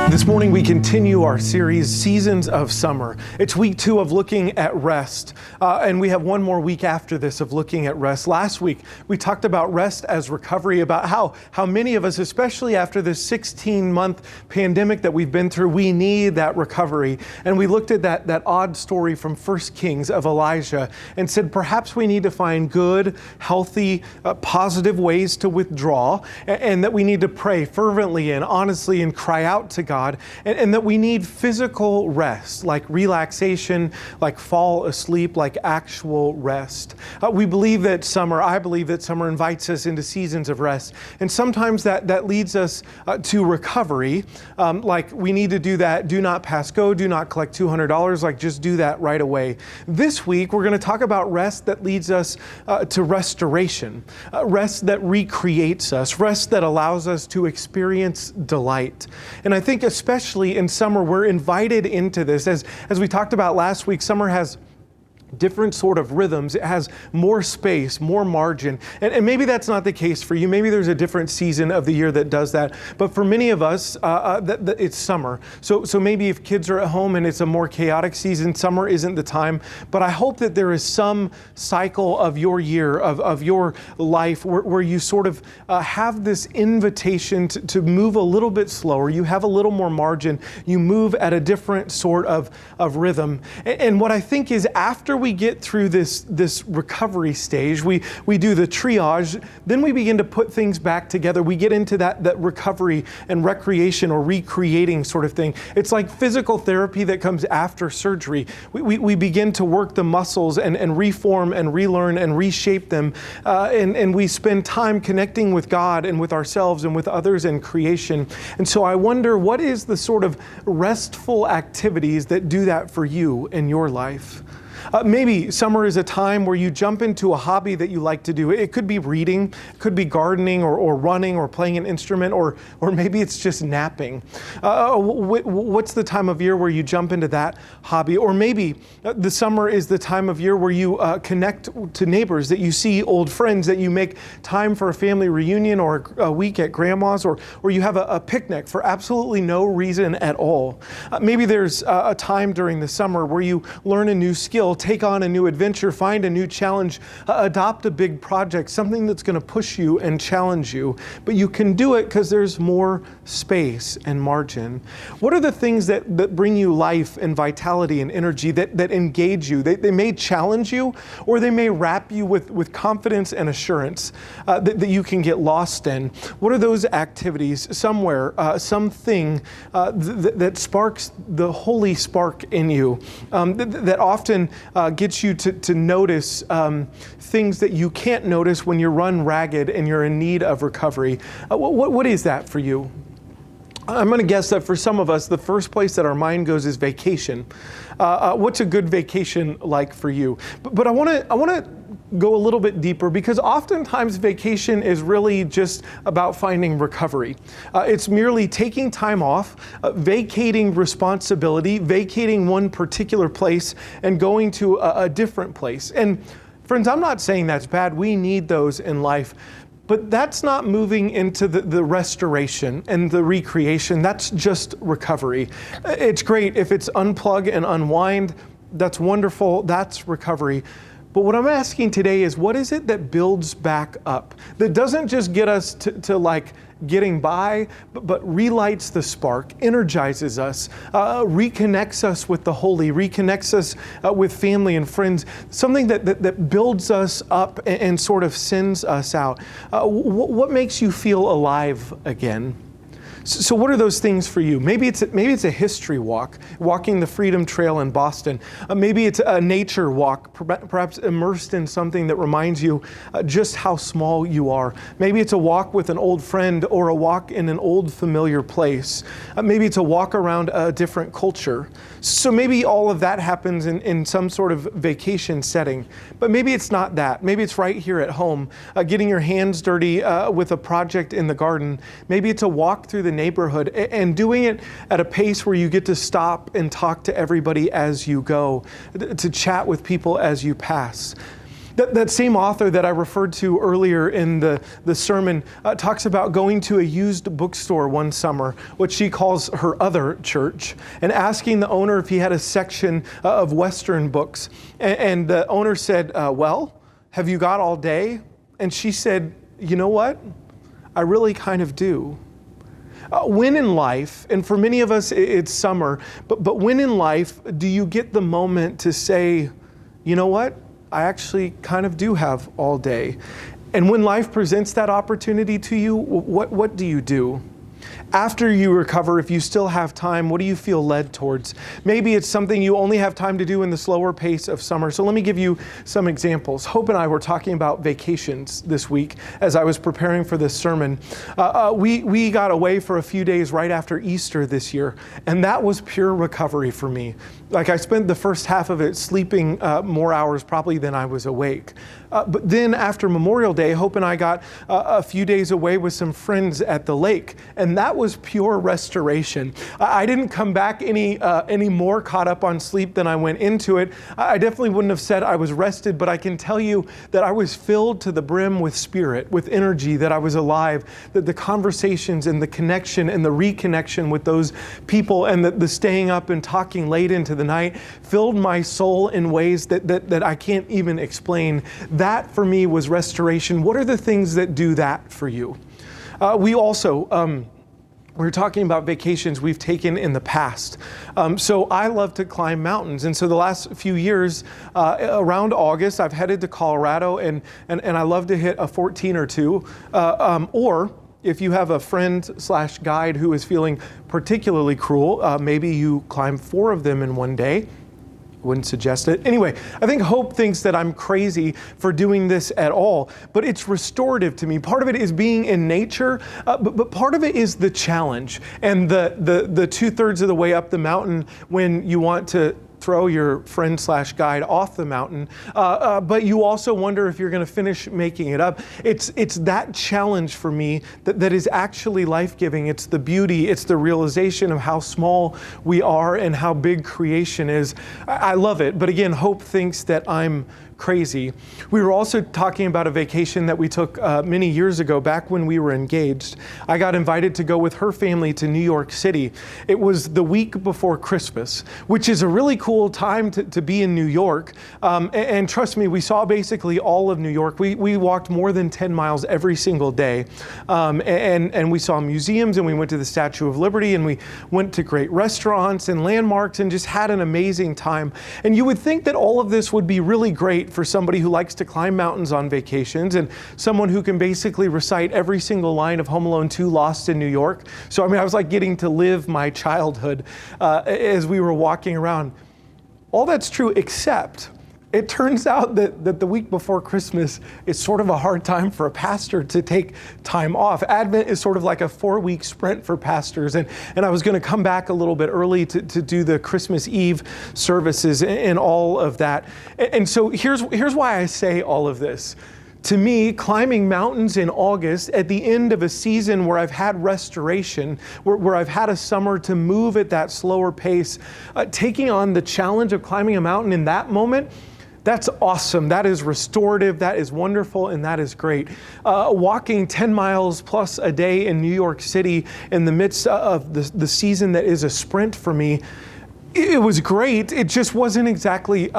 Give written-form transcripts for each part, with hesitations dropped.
This morning we continue our series, Seasons of Summer. It's week 2 of looking at rest, and we have one more week after this of looking at rest. Last week we talked about rest as recovery, about how many of us, especially after this 16-month pandemic that we've been through, we need that recovery. And we looked at that odd story from 1 Kings of Elijah and said perhaps we need to find good, healthy, positive ways to withdraw, and that we need to pray fervently and honestly and cry out to God. And that we need physical rest, like relaxation, like fall asleep, like actual rest. I believe that summer invites us into seasons of rest. And sometimes that leads us to recovery. Like we need to do that, do not pass go, do not collect $200, like just do that right away. This week, we're going to talk about rest that leads us to restoration, rest that recreates us, rest that allows us to experience delight. And I think especially in summer, we're invited into this. As we talked about last week, summer has different sort of rhythms. It has more space, more margin. And maybe that's not the case for you. Maybe there's a different season of the year that does that. But for many of us, it's summer. So maybe if kids are at home and it's a more chaotic season, summer isn't the time. But I hope that there is some cycle of your year, of your life, where you sort of have this invitation to move a little bit slower. You have a little more margin. You move at a different sort of rhythm. And what I think is after we get through this recovery stage, we do the triage, then we begin to put things back together. We get into that recovery and recreation or recreating sort of thing. It's like physical therapy that comes after surgery. We begin to work the muscles and reform and relearn and reshape them. And we spend time connecting with God and with ourselves and with others in creation. And so I wonder, what is the sort of restful activities that do that for you in your life? Maybe summer is a time where you jump into a hobby that you like to do. It could be reading, it could be gardening or running or playing an instrument, or maybe it's just napping. What's the time of year where you jump into that hobby? Or maybe the summer is the time of year where you connect to neighbors, that you see old friends, that you make time for a family reunion or a week at grandma's, or you have a picnic for absolutely no reason at all. Maybe there's a time during the summer where you learn a new skill, take on a new adventure, find a new challenge, adopt a big project, something that's going to push you and challenge you. But you can do it because there's more space and margin. What are the things that bring you life and vitality and energy, that engage you? They may challenge you, or they may wrap you with confidence and assurance that you can get lost in. What are those activities? Somewhere, something that sparks the holy spark in you, that often gets you to notice things that you can't notice when you're run ragged and you're in need of recovery. What is that for you? I'm going to guess that for some of us, the first place that our mind goes is vacation. What's a good vacation like for you? But I want to go a little bit deeper, because oftentimes vacation is really just about finding recovery. It's merely taking time off, vacating responsibility, vacating one particular place and going to a different place. And friends, I'm not saying that's bad. We need those in life. But that's not moving into the restoration and the recreation. That's just recovery. It's great if it's unplug and unwind. That's wonderful. That's recovery. But what I'm asking today is, what is it that builds back up? That doesn't just get us to like getting by, but relights the spark, energizes us, reconnects us with the holy, reconnects us with family and friends, something that builds us up and sort of sends us out. What makes you feel alive again? So what are those things for you? Maybe it's a history walk, walking the Freedom Trail in Boston. Maybe it's a nature walk, perhaps immersed in something that reminds you just how small you are. Maybe it's a walk with an old friend, or a walk in an old familiar place. Maybe it's a walk around a different culture. So maybe all of that happens in some sort of vacation setting. But maybe it's not that. Maybe it's right here at home, getting your hands dirty with a project in the garden. Maybe it's a walk through the neighborhood and doing it at a pace where you get to stop and talk to everybody as you go, to chat with people as you pass. That same author that I referred to earlier in the sermon talks about going to a used bookstore one summer, what she calls her other church, and asking the owner if he had a section of Western books. And the owner said, well, have you got all day? And she said, you know what? I really kind of do. When in life, and for many of us it's summer, but when in life do you get the moment to say, you know what? I actually kind of do have all day. And when life presents that opportunity to you, what do you do? After you recover, if you still have time, what do you feel led towards? Maybe it's something you only have time to do in the slower pace of summer. So let me give you some examples. Hope and I were talking about vacations this week as I was preparing for this sermon. We got away for a few days right after Easter this year, and that was pure recovery for me. Like, I spent the first half of it sleeping more hours probably than I was awake. But then after Memorial Day, Hope and I got a few days away with some friends at the lake, and that was pure restoration. I didn't come back any more caught up on sleep than I went into it. I definitely wouldn't have said I was rested, but I can tell you that I was filled to the brim with spirit, with energy, that I was alive, that the conversations and the connection and the reconnection with those people and the staying up and talking late into the night filled my soul in ways that I can't even explain. That for me was restoration. What are the things that do that for you? We also, we're talking about vacations we've taken in the past. So I love to climb mountains. And so the last few years, around August, I've headed to Colorado and I love to hit a 14 or 2. Or if you have a friend/guide who is feeling particularly cruel, maybe you climb 4 of them in one day. Wouldn't suggest it. Anyway, I think Hope thinks that I'm crazy for doing this at all, but it's restorative to me. Part of it is being in nature, but part of it is the challenge and the 2/3 of the way up the mountain when you want to throw your friend/guide off the mountain, but you also wonder if you're going to finish making it up. It's that challenge for me that is actually life-giving. It's the beauty, it's the realization of how small we are and how big creation is. I love it, but again, Hope thinks that I'm crazy. We were also talking about a vacation that we took many years ago, back when we were engaged. I got invited to go with her family to New York City. It was the week before Christmas, which is a really cool time to be in New York. And trust me, we saw basically all of New York. We walked more than 10 miles every single day. And we saw museums, and we went to the Statue of Liberty, and we went to great restaurants and landmarks and just had an amazing time. And you would think that all of this would be really great for somebody who likes to climb mountains on vacations and someone who can basically recite every single line of Home Alone 2 Lost in New York. So, I mean, I was like getting to live my childhood as we were walking around. All that's true, except it turns out that the week before Christmas is sort of a hard time for a pastor to take time off. Advent is sort of like a 4-week sprint for pastors, and I was going to come back a little bit early to do the Christmas Eve services and all of that. And so here's why I say all of this. To me, climbing mountains in August at the end of a season where I've had restoration, where I've had a summer to move at that slower pace, taking on the challenge of climbing a mountain in that moment, that's awesome. That is restorative. That is wonderful. And that is great. Walking 10 miles plus a day in New York City in the midst of the season that is a sprint for me, it was great. It just wasn't exactly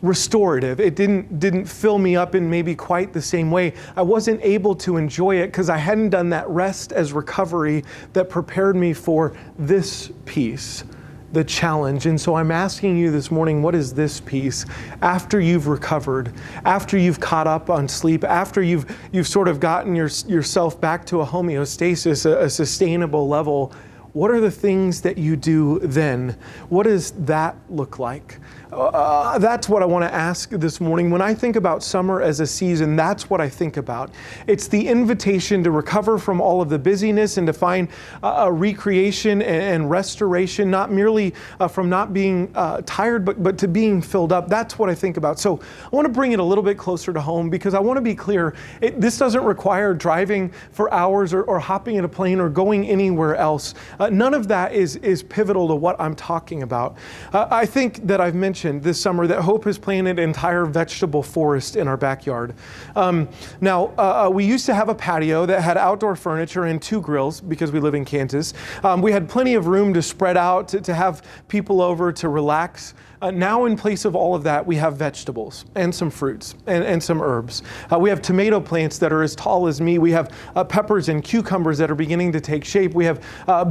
restorative. It didn't fill me up in maybe quite the same way. I wasn't able to enjoy it because I hadn't done that rest as recovery that prepared me for this piece, the challenge. And so I'm asking you this morning, what is this piece? After you've recovered, after you've caught up on sleep, after you've sort of gotten yourself back to a homeostasis, a sustainable level, what are the things that you do then? What does that look like? That's what I want to ask this morning. When I think about summer as a season, that's what I think about. It's the invitation to recover from all of the busyness and to find a recreation and restoration, not merely from not being tired, but to being filled up. That's what I think about. So I want to bring it a little bit closer to home because I want to be clear. This doesn't require driving for hours or hopping in a plane or going anywhere else. None of that is pivotal to what I'm talking about. I think that I've mentioned this summer that Hope has planted an entire vegetable forest in our backyard. Now, we used to have a patio that had outdoor furniture and 2 grills because we live in Kansas. We had plenty of room to spread out, to have people over to relax. Now in place of all of that, we have vegetables and some fruits and some herbs. We have tomato plants that are as tall as me. We have peppers and cucumbers that are beginning to take shape. We have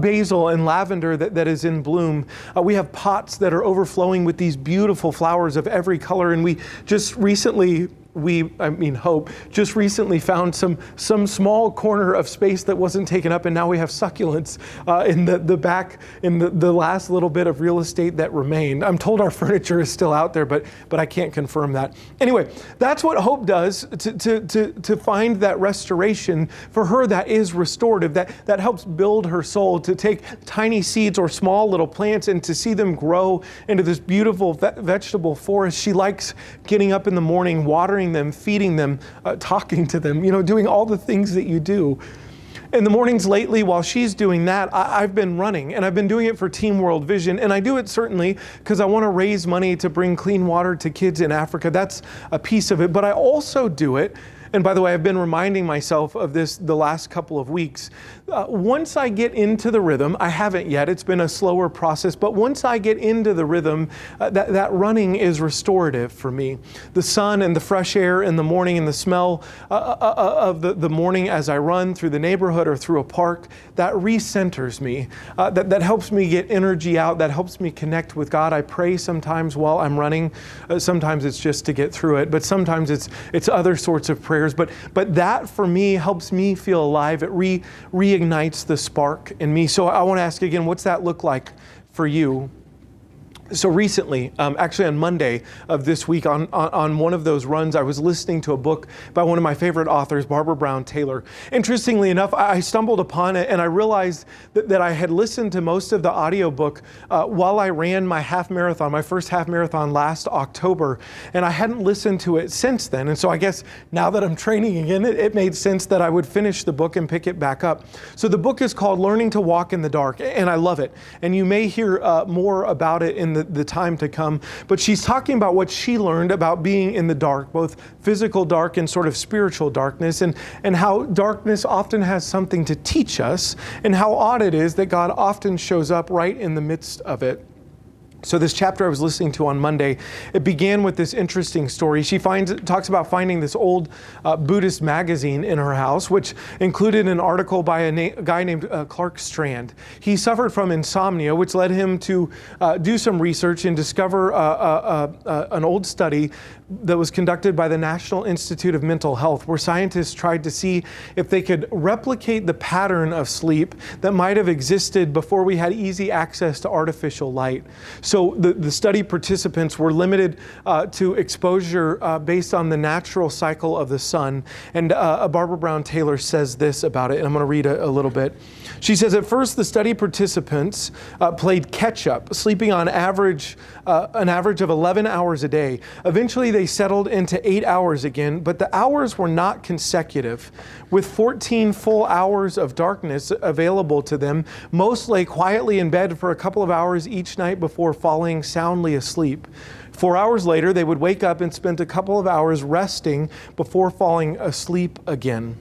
basil and lavender that is in bloom. We have pots that are overflowing with these beautiful flowers of every color. And we just recently, Hope just recently found some small corner of space that wasn't taken up, and now we have succulents in the back, in the last little bit of real estate that remained. I'm told our furniture is still out there, but I can't confirm that. Anyway, that's what Hope does to find that restoration. For her, that is restorative. That helps build her soul, to take tiny seeds or small little plants and to see them grow into this beautiful vegetable forest. She likes getting up in the morning, watering them, feeding them, talking to them, doing all the things that you do. In the mornings lately, while she's doing that, I've been running, and I've been doing it for Team World Vision. And I do it certainly because I want to raise money to bring clean water to kids in Africa. That's a piece of it. But I also do it, and by the way, I've been reminding myself of this the last couple of weeks. Once I get into the rhythm, I haven't yet, it's been a slower process, but once I get into the rhythm, that running is restorative for me. The sun and the fresh air in the morning and the smell of the morning as I run through the neighborhood or through a park, that recenters me. That helps me get energy out, that helps me connect with God. I pray sometimes while I'm running. Sometimes it's just to get through it, but sometimes it's other sorts of prayers. But that for me helps me feel alive. It reignites the spark in me. So I want to ask again, what's that look like for you? So recently, actually on Monday of this week, on one of those runs, I was listening to a book by one of my favorite authors, Barbara Brown Taylor. Interestingly enough, I stumbled upon it and I realized that I had listened to most of the audiobook while I ran my first half marathon last October, and I hadn't listened to it since then. And so I guess now that I'm training again, it made sense that I would finish the book and pick it back up. So the book is called Learning to Walk in the Dark, and I love it. And you may hear more about it in the time to come. But she's talking about what she learned about being in the dark, both physical dark and sort of spiritual darkness, and how darkness often has something to teach us, and how odd it is that God often shows up right in the midst of it. So this chapter I was listening to on Monday, it began with this interesting story. She talks about finding this old Buddhist magazine in her house, which included an article by a guy named Clark Strand. He suffered from insomnia, which led him to do some research and discover an old study that was conducted by the National Institute of Mental Health, where scientists tried to see if they could replicate the pattern of sleep that might have existed before we had easy access to artificial light. So the study participants were limited to exposure based on the natural cycle of the sun. And Barbara Brown Taylor says this about it, and I'm going to read a little bit. She says, at first the study participants played catch-up, sleeping on an average of 11 hours a day. Eventually they settled into 8 hours again, but the hours were not consecutive. With 14 full hours of darkness available to them, most lay quietly in bed for a couple of hours each night before falling soundly asleep. 4 hours later, they would wake up and spend a couple of hours resting before falling asleep again.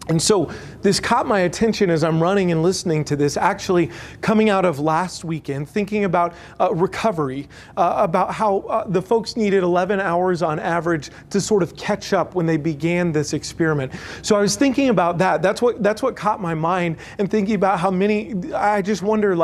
And so this caught my attention as I'm running and listening to this, actually coming out of last weekend, thinking about recovery, about how the folks needed 11 hours on average to sort of catch up when they began this experiment. So I was thinking about that. That's what caught my mind, and thinking about how many, I just wonder,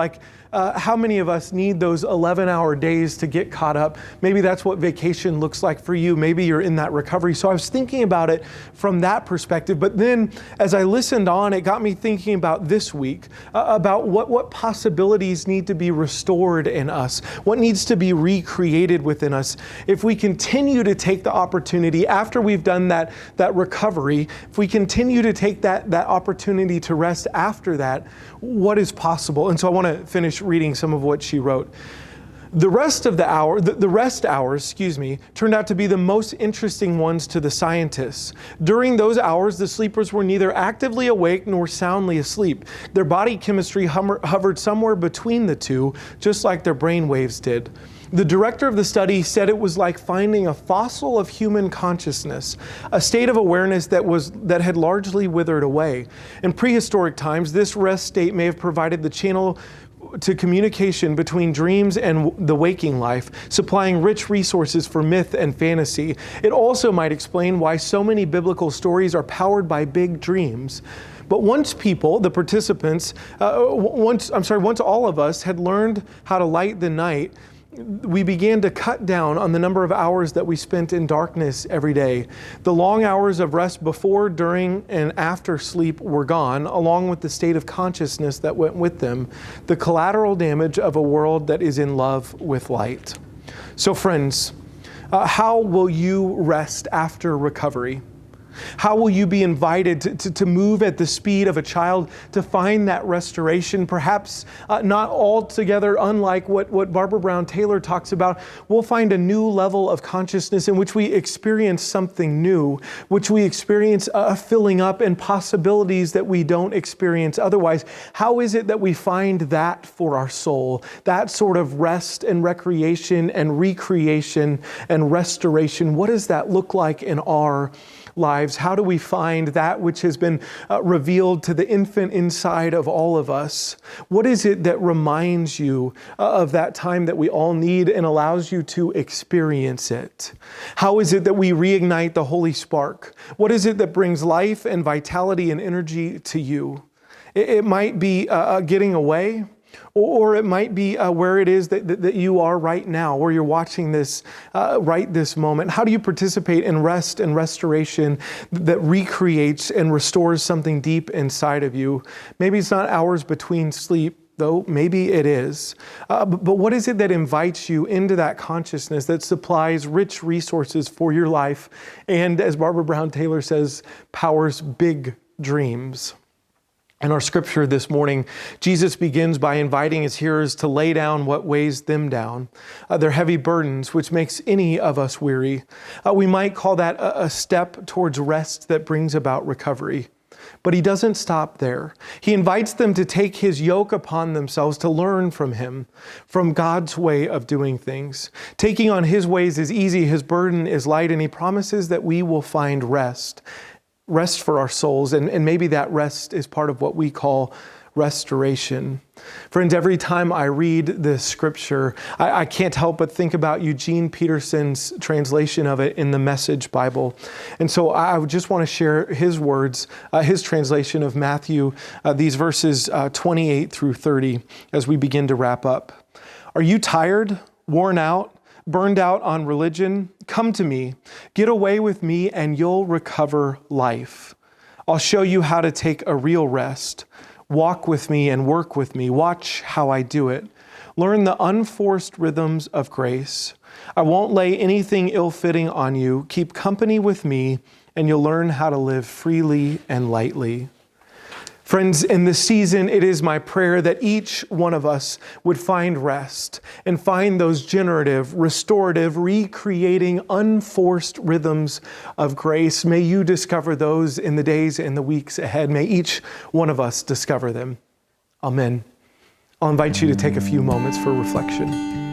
how many of us need those 11-hour days to get caught up? Maybe that's what vacation looks like for you. Maybe you're in that recovery. So I was thinking about it from that perspective. But then as I listened on, it got me thinking about this week, about what possibilities need to be restored in us, what needs to be recreated within us. If we continue to take the opportunity after we've done that recovery, if we continue to take that opportunity to rest after that, what is possible? And so I want to finish reading some of what she wrote. The rest hours, turned out to be the most interesting ones to the scientists. During those hours, the sleepers were neither actively awake nor soundly asleep. Their body chemistry hovered somewhere between the two, just like their brain waves did. The director of the study said it was like finding a fossil of human consciousness, a state of awareness that had largely withered away. In prehistoric times, this rest state may have provided the channel to communication between dreams and the waking life, supplying rich resources for myth and fantasy. It also might explain why so many biblical stories are powered by big dreams. But once people, the participants, once all of us had learned how to light the night, we began to cut down on the number of hours that we spent in darkness every day. The long hours of rest before, during, and after sleep were gone, along with the state of consciousness that went with them, the collateral damage of a world that is in love with light. So friends, how will you rest after recovery? How will you be invited to move at the speed of a child to find that restoration? Perhaps not altogether unlike what Barbara Brown Taylor talks about. We'll find a new level of consciousness in which we experience something new, which we experience a filling up and possibilities that we don't experience otherwise. How is it that we find that for our soul? That sort of rest and recreation and recreation and restoration. What does that look like in our lives? How do we find that which has been revealed to the infant inside of all of us? What is it that reminds you of that time that we all need and allows you to experience it? How is it that we reignite the holy spark? What is it that brings life and vitality and energy to you? It might be getting away. Or it might be where it is that you are right now, where you're watching this right this moment. How do you participate in rest and restoration that recreates and restores something deep inside of you? Maybe it's not hours between sleep, though maybe it is. But what is it that invites you into that consciousness that supplies rich resources for your life and, as Barbara Brown Taylor says, powers big dreams? In our scripture this morning, Jesus begins by inviting his hearers to lay down what weighs them down, their heavy burdens, which makes any of us weary. We might call that a step towards rest that brings about recovery. But he doesn't stop there. He invites them to take his yoke upon themselves, to learn from him, from God's way of doing things. Taking on his ways is easy, his burden is light, and he promises that we will find rest for our souls, and maybe that rest is part of what we call restoration. Friends, every time I read this scripture, I can't help but think about Eugene Peterson's translation of it in the Message Bible. And so I just want to share his words, his translation of Matthew, these verses 28 through 30, as we begin to wrap up. Are you tired, worn out, burned out on religion? Come to me, get away with me, and you'll recover life. I'll show you how to take a real rest. Walk with me and work with me. Watch how I do it. Learn the unforced rhythms of grace. I won't lay anything ill-fitting on you. Keep company with me, and you'll learn how to live freely and lightly. Friends, in this season, it is my prayer that each one of us would find rest and find those generative, restorative, recreating, unforced rhythms of grace. May you discover those in the days and the weeks ahead. May each one of us discover them. Amen. I'll invite you to take a few moments for reflection.